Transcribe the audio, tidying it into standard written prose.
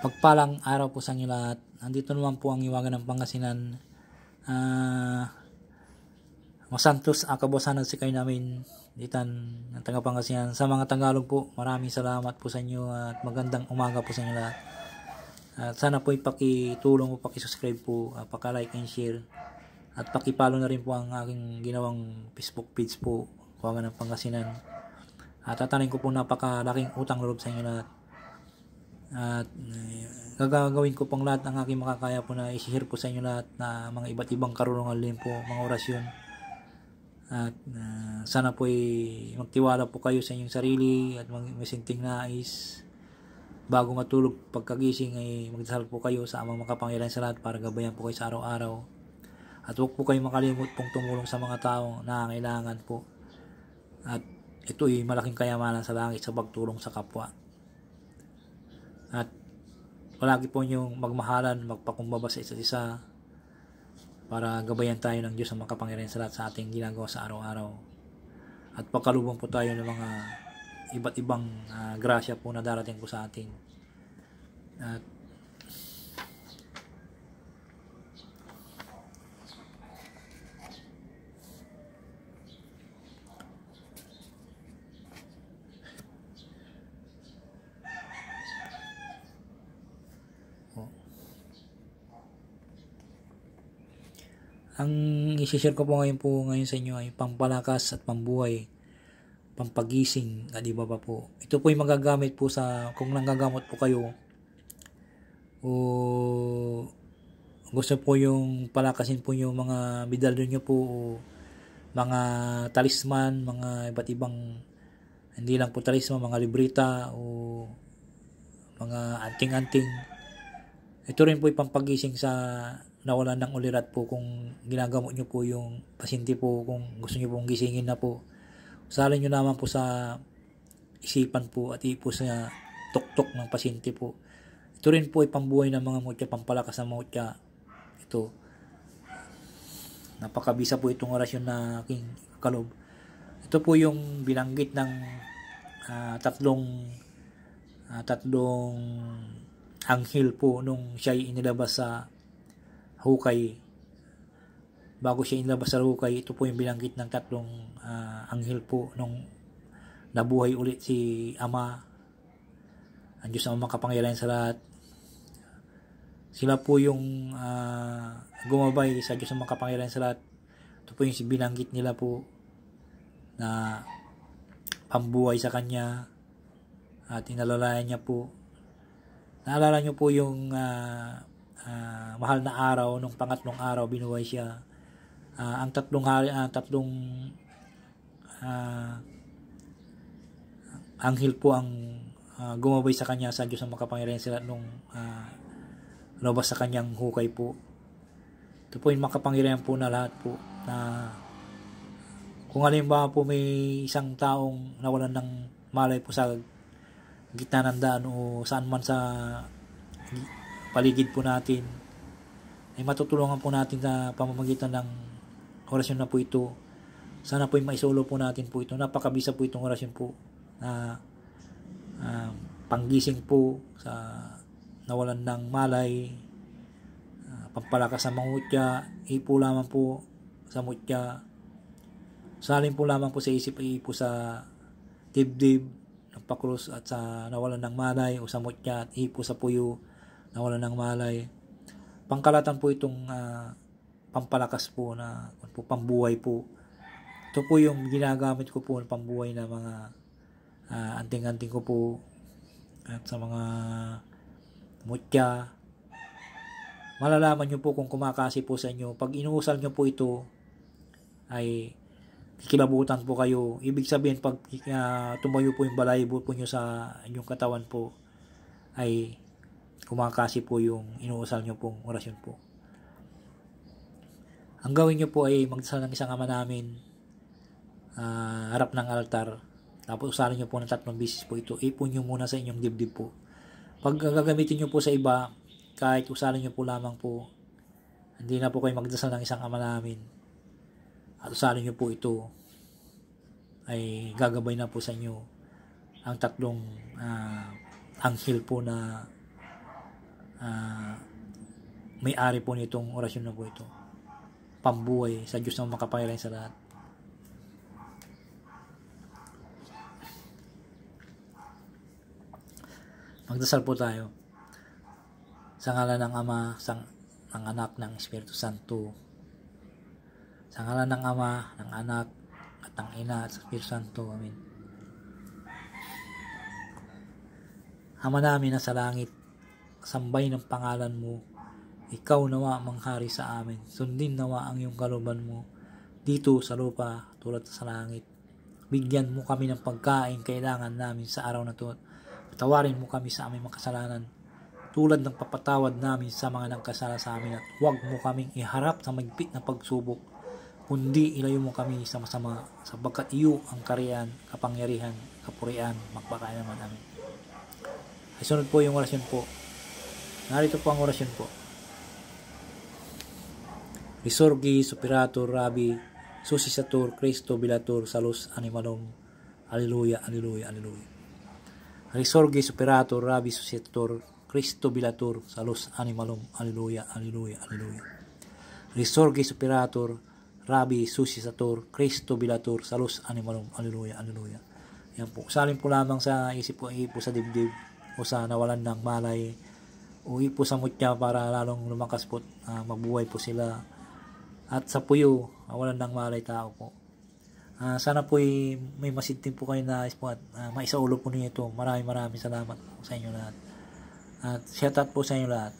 Pagpalang araw po sa inyo lahat. Andito naman po ang Iwagan ng Pangasinan. Masantos akabasanan si kayo namin ditan ng taga Pangasinan. Sa mga Tagalog po, maraming salamat po sa inyo at magandang umaga po sa inyo lahat. At sana po ipakitulong po, pakisubscribe po, paka-like and share. At pakipalo na rin po ang aking ginawang Facebook page po, Iwagan ng Pangasinan. At tatanin ko po napakalaking utang loob sa inyo lahat. At gagawin ko pong lahat ng aking makakaya po na i-share po sa inyo lahat na mga iba't ibang karunungan din po, mga orasyon. At sana po magtiwala po kayo sa inyong sarili at may sinting nais. Bago matulog, pagkagising ay magdasal po kayo sa Amang Makapangyarihan sa lahat para gabayan po kayo sa araw-araw. At huwag po kayo makalimot pong tumulong sa mga taong nangangailangan po. At ito ay malaking kayamanan sa langit sa pagtulong sa kapwa. At palagi po niyong magmahalan, magpakumbaba sa isa't isa para gabayan tayo ng Diyos ang makapangyarihan sa lahat sa ating ginagawa sa araw-araw. At pagkalubong po tayo ng mga iba't ibang grasya po na darating po sa atin. At ang isi-share ko po ngayon sa inyo ay pampalakas at pambuhay, pampagising at iba pa po. Ito po ay magagamit po sa kung nanggagamot po kayo o gusto po yung palakasin po yung mga medalyon nyo po o mga talisman, mga iba't ibang hindi lang po talisman, mga libreta o mga anting-anting. Ito rin po ay pampagising sa nawalan ng ulirat po kung ginagamot nyo po yung pasyente po, kung gusto nyo pong gisingin na po. Usalin nyo naman po sa isipan po at ipo sa tuktok ng pasyente po. Ito rin po ay pambuhay ng mga mutya, pampalakas ng mutya. Ito. Napakabisa po itong orasyon na aking kalob. Ito po yung binanggit ng tatlong anghel po nung siya inilabas sa hukay. Bago siya inilabas sa hukay, ito po yung binanggit ng tatlong anghel po nung nabuhay ulit si Ama, ang Diyos ang makapangyarihan sa lahat. Sila po yung gumabay sa Diyos ang makapangyarihan sa lahat. Ito po yung binanggit nila po na pambuhay sa Kanya at inalalayan niya po. Naalala niyo po yung mahal na araw, nung pangatlong araw binuhay siya. Ang tatlong anghel po ang gumabay sa Kanya sa Diyos ang makapangyarihan sila nung lumabas sa Kanyang hukay po. Ito po yung makapangyarihan po na lahat po na kung halimbawa po may isang taong nawalan ng malay po sa gitna ng daan o saan man sa paligid po natin, ay matutulungan po natin sa pamamagitan ng orasyon na po ito. Sana po maisolo po natin po ito. Napakabisa po itong orasyon po na panggising po sa nawalan ng malay, pampalakas sa mangutya, ipo lamang po sa mutya, salin po lamang po sa isip, ipo sa dibdib ng pakrus at sa nawalan ng malay o sa mutya at ipo sa puyo nawalan ng malay. Pangkalatan po itong pampalakas po na pambuhay po. Ito po yung ginagamit ko po ng pambuhay na mga anting-anting ko po at sa mga mutya. Malalaman nyo po kung kumakasi po sa inyo. Pag inuusal nyo po ito ay kikilabutan po kayo. Ibig sabihin pag tumayo po yung balahibo po nyo sa inyong katawan po ay kumakasi po yung inuusal nyo pong orasyon po. Ang gawin nyo po ay magdasal ng isang Ama Namin harap ng altar. Tapos usalin nyo po ng 3 beses po ito. Ipon nyo muna sa inyong dibdib po. Pag gagamitin nyo po sa iba, kahit usalin nyo po lamang po, hindi na po kayo magdasal ng isang Ama Namin. At usalin nyo po ito, ay gagabay na po sa inyo ang 3 anghel po na may-ari po nitong orasyon na po ito. Pambuhay sa Diyos na makapangyarihan sa lahat. Magdasal po tayo. Sa ngalan ng Ama, ng Anak, ng Espiritu Santo. Sa ngalan ng Ama, ng Anak, at ng Ina, at sa Espiritu Santo. Amen. Ama namin na sa langit, sambay ng pangalan mo. Ikaw nawa manghari sa amin. Sundin nawa ang iyong kalooban mo dito sa lupa tulad sa langit. Bigyan mo kami ng pagkain kailangan namin sa araw na ito. Patawarin mo kami sa aming makasalanan tulad ng papatawad namin sa mga nagkasala sa amin, at huwag mo kaming iharap sa mahigpit na pagsubok, kundi ilayo mo kami sa masama, sapagkat iyo ang kariyan, kapangyarihan, kapurian, magpakailanman. Amen. Ay sunod po yung orasyon po. Narito po ang orasyon po. Risorgi Superator Rabi Susisatur Cristo Bilatur Salus Animalum. Alleluia, alleluia, alleluia. Risorgi Superator Rabi Susisatur Cristo Bilatur Salus Animalum. Alleluia, alleluia, alleluia. Risorgi Superator Rabi Susisatur Cristo Bilatur Salus Animalum. Alleluia, alleluia. Yan po. Salin po lamang sa isip po, ipo sa dibdib o sa nawalan ng malay o ipo sa mutya para lalong lumakas po, magbuhay po sila. At sa puyo, walan ng malay tao po. Sana po may masintin po kayo na po at maisaulo po ninyo ito. Maraming salamat po sa inyo lahat. At shout out po sa inyo lahat.